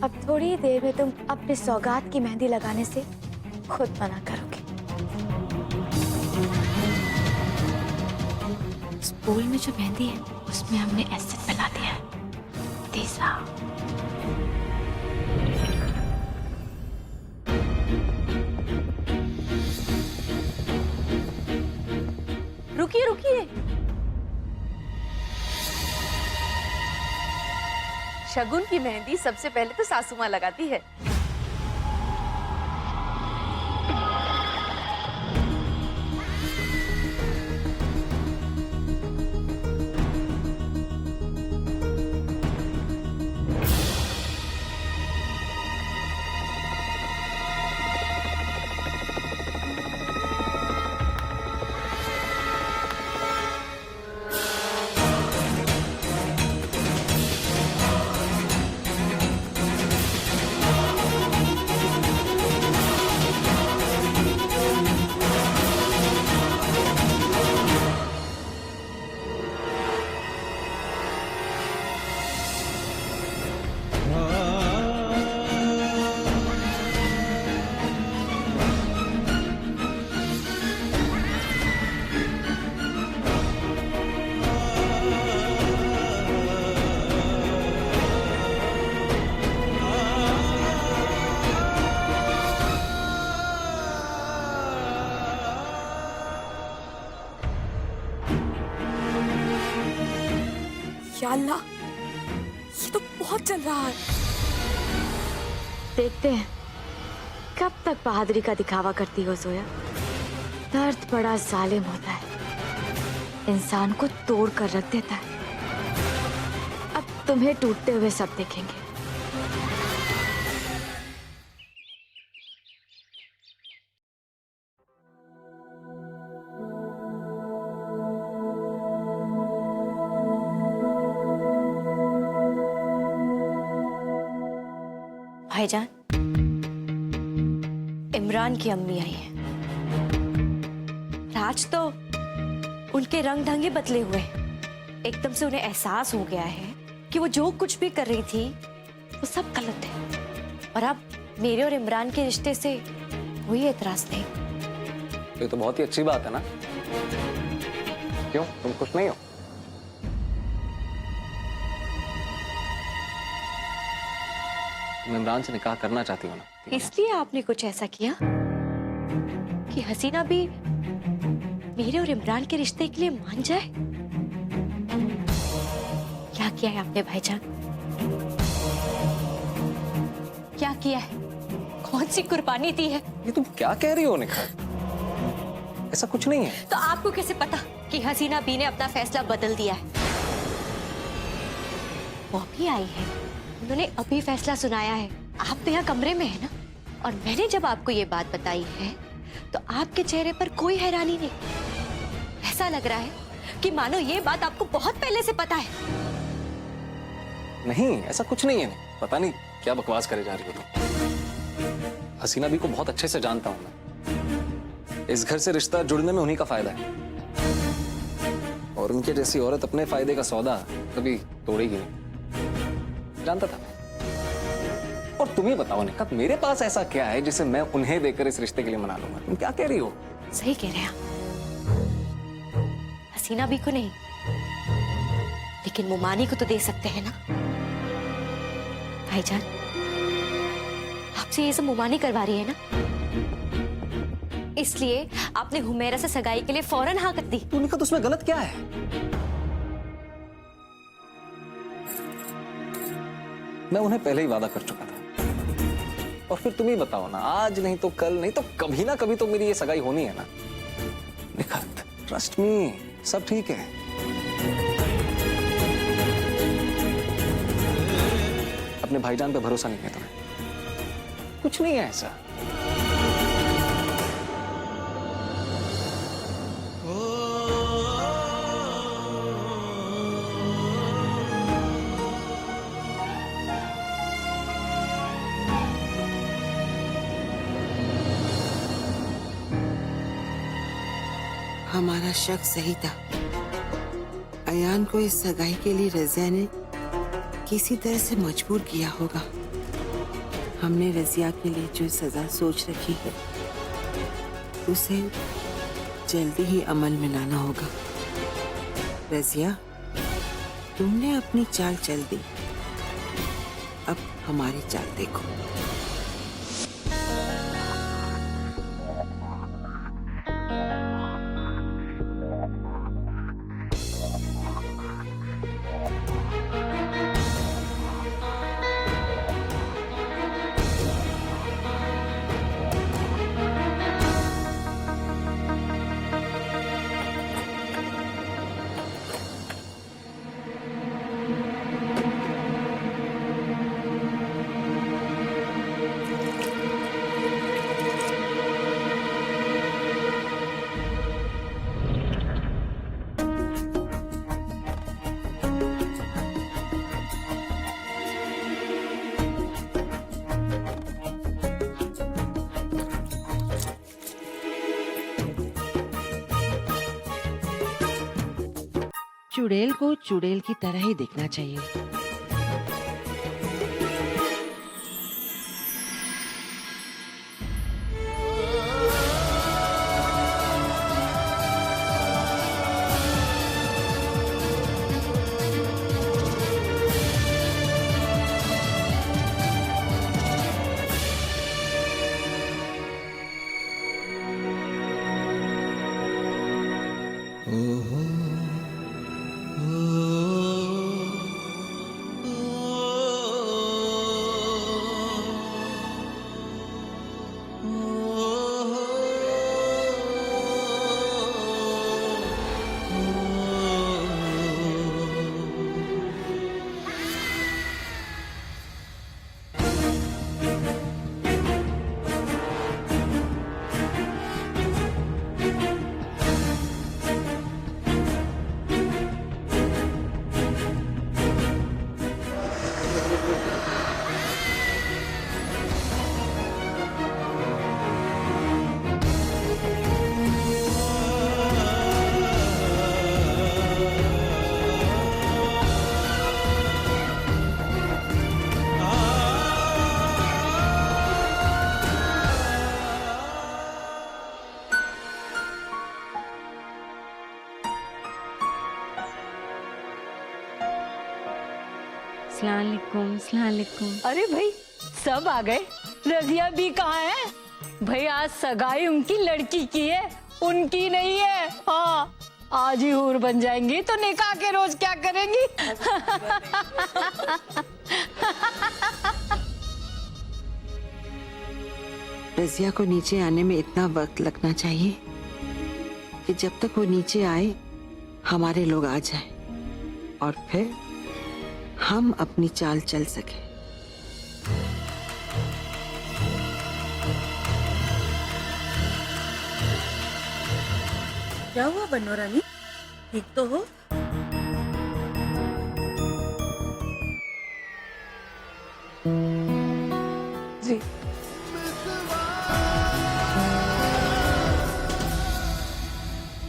अब थोड़ी देर में तुम अपने सौगात की मेहंदी लगाने से खुद मना करोगे। उस बोल में जो मेहंदी है उसमें हमने एसिड मिला दिया है, तीसरा। रुकिए रुकिए, शगुन की मेहंदी सबसे पहले तो सासू माँ लगाती है। या अल्लाह, ये तो बहुत चल रहा है। देखते हैं कब तक बहादुरी का दिखावा करती हो जोया। दर्द बड़ा जालिम होता है, इंसान को तोड़ कर रख देता है। अब तुम्हें टूटते हुए सब देखेंगे। भाईजान, इमरान की अम्मी आई है। राज तो उनके रंग ढंग ही बदले हुए हैं। एकदम से उन्हें एहसास हो गया है कि वो जो कुछ भी कर रही थी वो सब गलत है, और अब मेरे और इमरान के रिश्ते से कोई एतराज नहीं। ये तो बहुत ही अच्छी बात है ना। क्यों, तुम खुश नहीं हो? तुम इमरान से निकाह करना चाहती हो ना? इसलिए आपने कुछ ऐसा किया कि हसीना भी मेरे और इमरान के रिश्ते के लिए मान जाए। क्या किया है आपने भाईजान? क्या किया है? कौन सी कुर्बानी दी है? ये तुम क्या कह रही हो निखार? ऐसा कुछ नहीं है। तो आपको कैसे पता कि हसीना बी ने अपना फैसला बदल दिया है? वो भी आई है, उन्होंने अभी फैसला सुनाया है। आप तो यहाँ कमरे में है ना, और मैंने जब आपको ये बात बताई है तो आपके चेहरे पर कोई हैरानी नहीं। ऐसा लग रहा है कि मानो ये बात आपको बहुत पहले से पता है। नहीं, ऐसा कुछ नहीं है। पता नहीं क्या बकवास करे जा रही हो तुम। हसीना भी को बहुत अच्छे से जानता हूं मैं। इस घर से रिश्ता जुड़ने में उन्हीं का फायदा है, और उनके जैसी औरत अपने फायदे का सौदा कभी तोड़ेगी नहीं, जानता था मैं। और तुम ही बताओ निका, मेरे पास ऐसा क्या है जिसे मैं उन्हें देकर इस रिश्ते के लिए मना लूंगा? तुम क्या कह रही हो? सही कह रहे हैं आप। हसीना भी को नहीं, लेकिन मुमानी को तो दे सकते हैं ना भाईजान। आपसे ये सब मुमानी करवा रही है ना, इसलिए आपने हुमैरा से सगाई के लिए फौरन हाँ कर दी। तूने कहा तो उसमें गलत क्या है? मैं उन्हें पहले ही वादा कर चुका था, और फिर तुम ही बताओ ना, आज नहीं तो कल, नहीं तो कभी ना कभी तो मेरी ये सगाई होनी है ना। निखात, ट्रस्ट मी, सब ठीक है। अपने भाईजान पे भरोसा नहीं है तुम्हें? कुछ नहीं है ऐसा। हमारा शक सही था। अयान को इस सगाई के लिए रज़िया ने किसी तरह से मजबूर किया होगा। हमने रजिया के लिए जो सजा सोच रखी है उसे जल्दी ही अमल में लाना होगा। रजिया, तुमने अपनी चाल चल दी, अब हमारी चाल देखो। चुड़ैल को चुड़ैल की तरह ही देखना चाहिए। सलामुअलैकुम। अरे भाई सब आ गए। रजिया भी कहाँ है? भाई आज सगाई उनकी लड़की की है, उनकी नहीं है। हाँ, आज ही हूर बन जाएंगी तो निकाह के रोज क्या करेंगी? रजिया को नीचे आने में इतना वक्त लगना चाहिए कि जब तक वो नीचे आए हमारे लोग आ जाएं और फिर हम अपनी चाल चल सके। क्या हुआ बनो रानी, ठीक तो हो? जी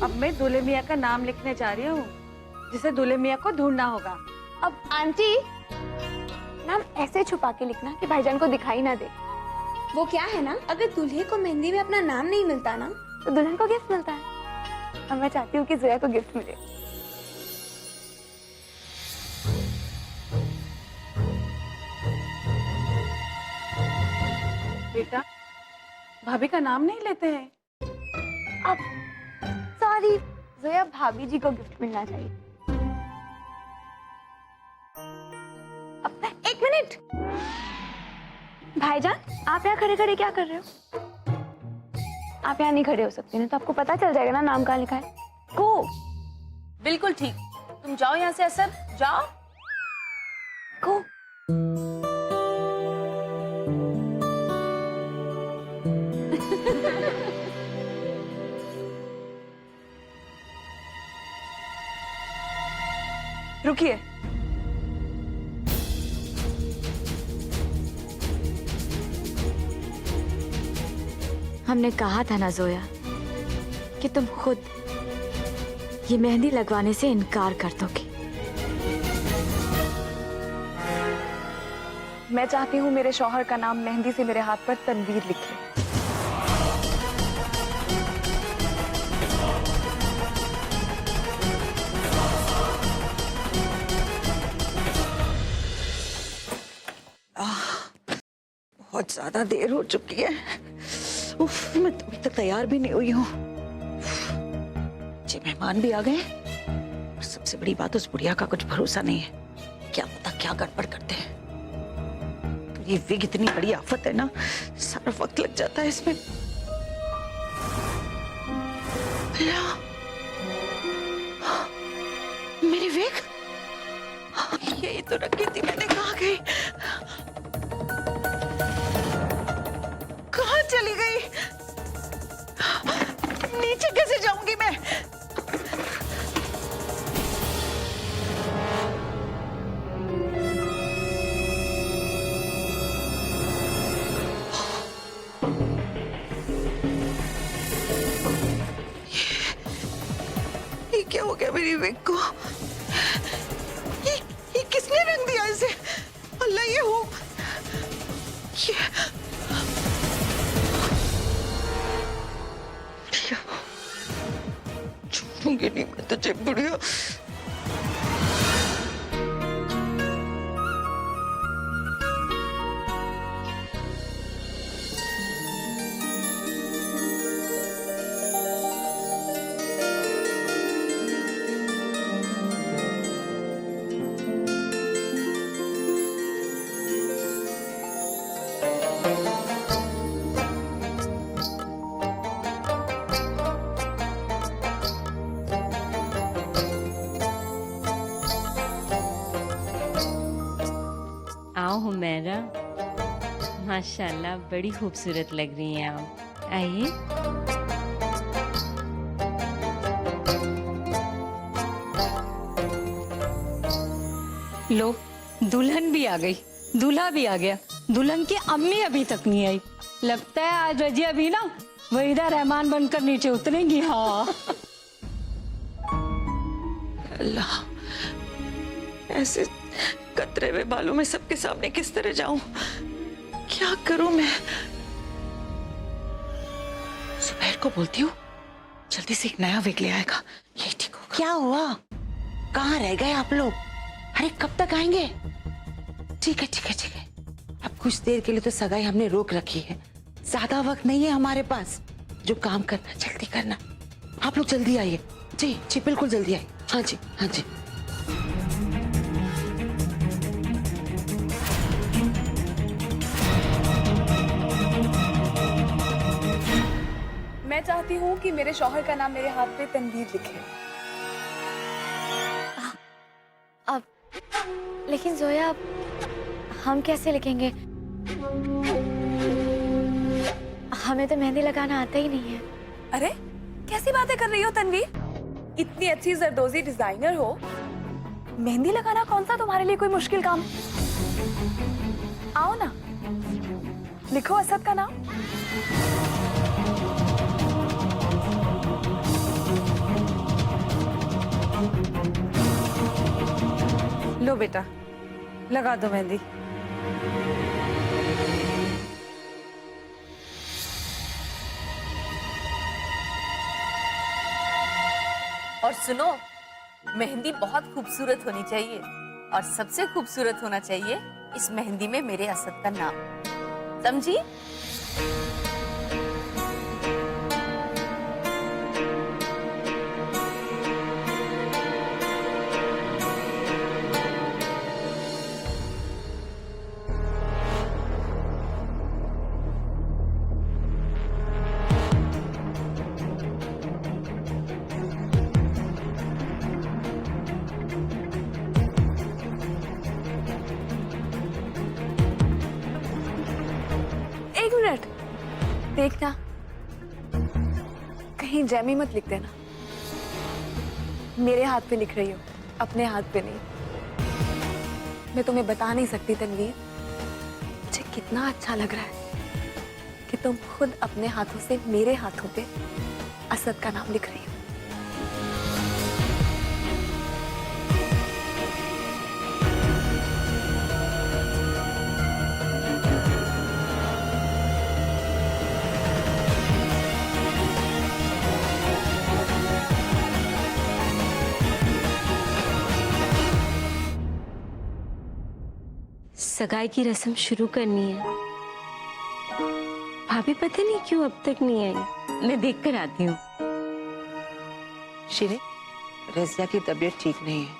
अब मैं दूल्हे मियाँ का नाम लिखने जा रही हूँ, जिसे दूल्हे मियाँ को ढूंढना होगा। अब आंटी नाम ऐसे छुपा के लिखना कि भाईजान को दिखाई ना दे। वो क्या है ना, अगर दूल्हे को मेहंदी में अपना नाम नहीं मिलता ना तो दुल्हन को गिफ्ट मिलता है। अब मैं चाहती हूँ कि जोया को गिफ्ट मिले। बेटा, भाभी का नाम नहीं लेते हैं। अब सॉरी जोया, भाभी जी को गिफ्ट मिलना चाहिए। अब एक मिनट, भाईजान आप यहाँ खड़े खड़े क्या कर रहे हो? आप यहाँ नहीं खड़े हो सकते ना, तो आपको पता चल जाएगा ना नाम कहाँ लिखा है। गो। बिल्कुल ठीक, तुम जाओ यहाँ से। असर जाओ। गो। रुकिए, हमने कहा था ना जोया कि तुम खुद ये मेहंदी लगवाने से इनकार कर दोगी। मैं चाहती हूँ मेरे शौहर का नाम मेहंदी से मेरे हाथ पर तनवीर लिखे। बहुत ज्यादा देर हो चुकी है। उफ, मैं तो अभी तक तैयार भी नहीं हुई हूँ। जी मेहमान भी आ गए और सबसे बड़ी बात उस बुढ़िया का कुछ भरोसा नहीं है। क्या पता क्या गड़बड़ करते हैं। तो ये विग इतनी बड़ी आफत है ना, सारा वक्त लग जाता है इसमें। मेरी विग यही तो रखी थी मैंने, कहाँ गई? कहाँ चली गई? नीचे कैसे जाऊंगी मैं? ये क्या हो गया मेरी विग को? ये किसने रंग दिया इसे? अल्लाह, ये हो ये छोड़ूंगी नहीं मैं तुझे बुढ़िया। आओ हुमैरा, माशाल्लाह बड़ी खूबसूरत लग रही हैं आप। आइए। लो, दुल्हन भी आ गई, दूल्हा भी आ गया। दुल्हन की अम्मी अभी तक नहीं आई। लगता है आज रजिया भी ना वहीदा रहमान बनकर नीचे उतरेंगी। हाँ अल्लाह, ऐसे कतरे हुए बालों में सबके सामने किस तरह जाऊं? क्या करूं मैं? सुबैर को बोलती हूँ जल्दी से एक नया विग ले आएगा, यही ठीक होगा। क्या हुआ? कहाँ रह गए आप लोग? अरे कब तक आएंगे? ठीक है ठीक है ठीक है, अब कुछ देर के लिए तो सगाई हमने रोक रखी है, ज्यादा वक्त नहीं है हमारे पास। जो काम करना जल्दी करना, आप लोग जल्दी आइए। जी जी बिल्कुल जल्दी आइए। हाँ जी हाँ जी। मैं चाहती हूँ कि मेरे शौहर का नाम मेरे हाथ पे तनवीर लिखे। अब लेकिन जोया, हम कैसे लिखेंगे? हमें तो मेहंदी लगाना आता ही नहीं है। अरे कैसी बातें कर रही हो तनवीर? इतनी अच्छी जरदोजी डिजाइनर हो, मेहंदी लगाना कौन सा तुम्हारे लिए कोई मुश्किल काम? आओ ना, लिखो असद का नाम। लो बेटा, लगा दो मेहंदी। और सुनो, मेहंदी बहुत खूबसूरत होनी चाहिए और सबसे खूबसूरत होना चाहिए इस मेहंदी में मेरे असद का नाम। समझी? एक मिनट देखना, कहीं जैमी मत लिख देना। मेरे हाथ पे लिख रही हो, अपने हाथ पे नहीं। मैं तुम्हें बता नहीं सकती तनवीर, मुझे कितना अच्छा लग रहा है कि तुम खुद अपने हाथों से मेरे हाथों पे असद का नाम लिख रही हो। सगाई की रस्म शुरू करनी है। भाभी पता नहीं क्यों अब तक नहीं आई। मैं देख कर आती हूँ। शिरे, रजिया की तबीयत ठीक नहीं है,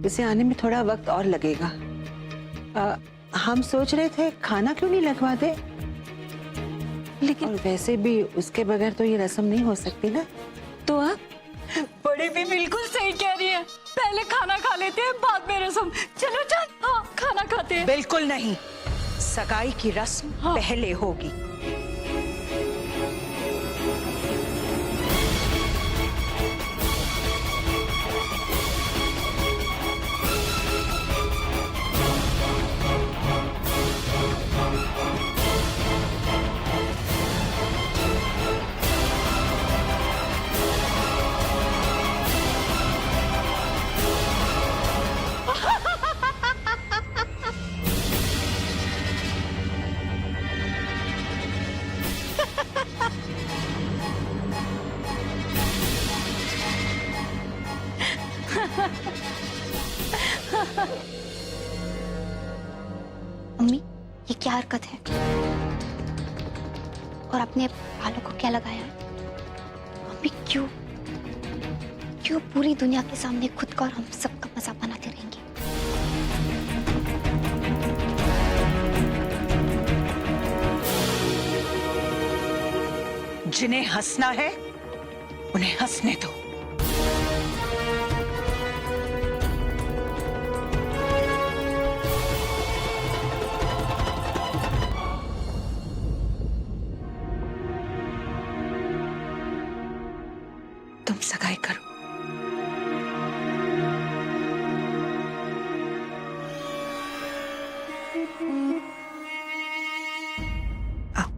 इसे आने में थोड़ा वक्त और लगेगा। हम सोच रहे थे खाना क्यों नहीं लगवा दे, लेकिन और वैसे भी उसके बगैर तो ये रस्म नहीं हो सकती ना। तो आप बड़ी भी बिल्कुल सही कह रही है, पहले खाना खा लेते हैं बाद में रस्म। चलो चल, हाँ खाना खाते हैं। बिल्कुल नहीं, सगाई की रस्म पहले होगी। मम्मी, ये क्या हरकत है? और अपने बालों को क्या लगाया है? मम्मी क्यों क्यों पूरी दुनिया के सामने खुद का और हम सबका मजाक बनाते रहेंगे? जिन्हें हंसना है उन्हें हंसने दो। तुम सगाई करो। आओ।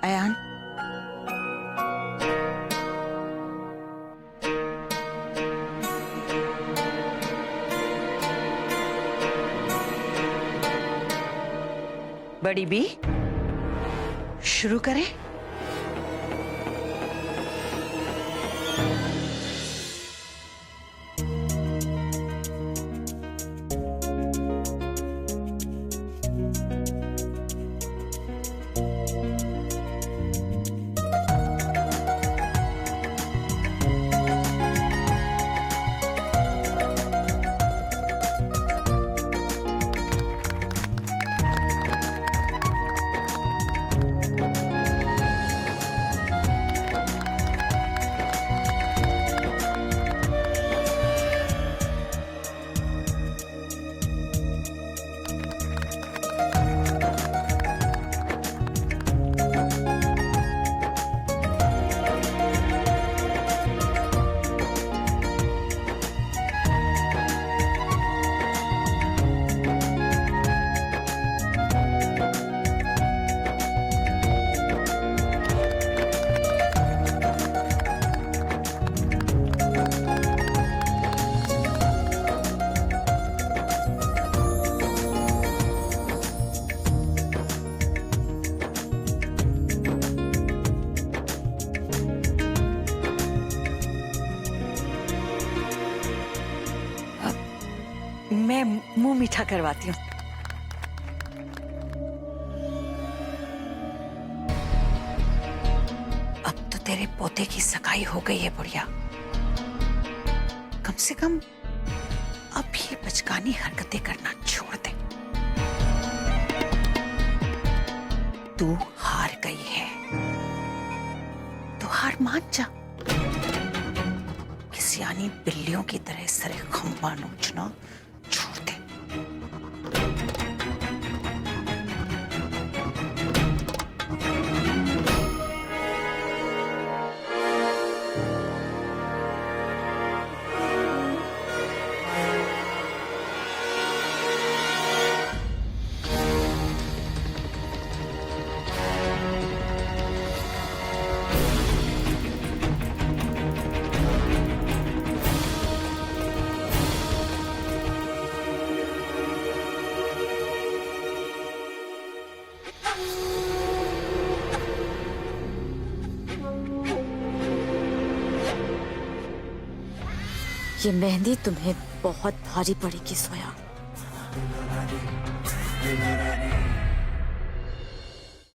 अयान, बड़ी बी, शुरू करें? मैं मुंह मीठा करवाती हूँ। अब तो तेरे पोते की सगाई हो गई है बुढ़िया, कम से कम अब ये बचकानी हरकतें करना छोड़ दे। तू हार गई है तो हार मान जा। किसी यानी बिल्लियों की तरह सरे खंबा नोचना छोड़ दे। ये मेहंदी तुम्हें बहुत भारी पड़ेगी सोया।